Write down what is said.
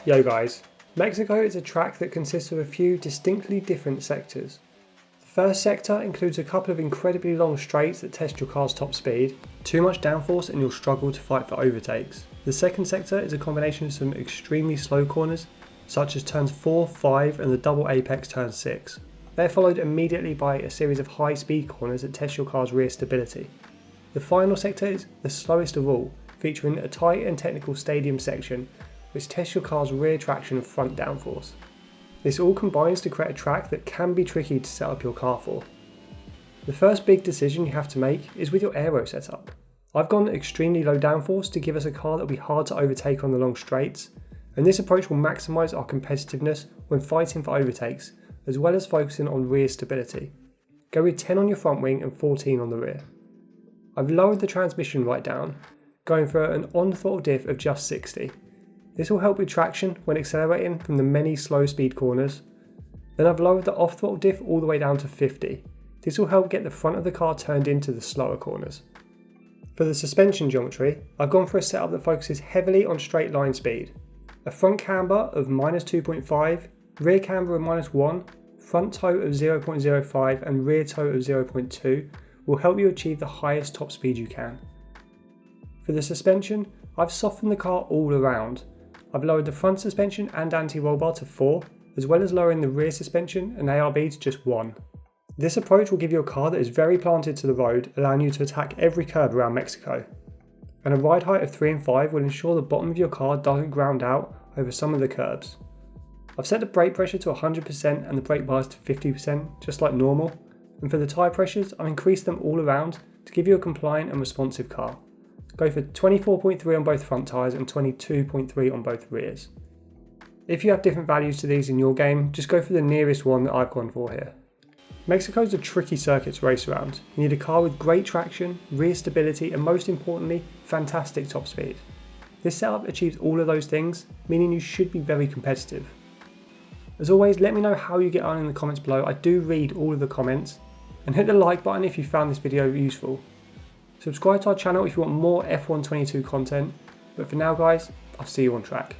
Yo guys, Mexico is a track that consists of a few distinctly different sectors. The first sector includes a couple of incredibly long straights that test your car's top speed, too much downforce and you'll struggle to fight for overtakes. The second sector is a combination of some extremely slow corners, such as turns 4, 5 and the double apex turn 6. They're followed immediately by a series of high speed corners that test your car's rear stability. The final sector is the slowest of all, featuring a tight and technical stadium section which tests your car's rear traction and front downforce. This all combines to create a track that can be tricky to set up your car for. The first big decision you have to make is with your aero setup. I've gone extremely low downforce to give us a car that will be hard to overtake on the long straights, and this approach will maximise our competitiveness when fighting for overtakes, as well as focusing on rear stability. Go with 10 on your front wing and 14 on the rear. I've lowered the transmission right down, going for an on-throttle diff of just 60. This will help with traction when accelerating from the many slow speed corners. Then I've lowered the off-throttle diff all the way down to 50. This will help get the front of the car turned into the slower corners. For the suspension geometry, I've gone for a setup that focuses heavily on straight line speed. A front camber of -2.5, rear camber of -1, front toe of 0.05 and rear toe of 0.2 will help you achieve the highest top speed you can. For the suspension, I've softened the car all around. I've lowered the front suspension and anti-roll bar to 4, as well as lowering the rear suspension and ARB to just 1. This approach will give you a car that is very planted to the road, allowing you to attack every curb around Mexico. And a ride height of 3 and 5 will ensure the bottom of your car doesn't ground out over some of the curbs. I've set the brake pressure to 100% and the brake bars to 50%, just like normal. And for the tyre pressures, I've increased them all around to give you a compliant and responsive car. Go for 24.3 on both front tyres and 22.3 on both rears. If you have different values to these in your game, just go for the nearest one that I've gone for here. Mexico is a tricky circuit to race around. You need a car with great traction, rear stability and most importantly, fantastic top speed. This setup achieves all of those things, meaning you should be very competitive. As always, let me know how you get on in the comments below. I do read all of the comments, and hit the like button if you found this video useful. Subscribe to our channel if you want more F1 22 content, but for now guys, I'll see you on track.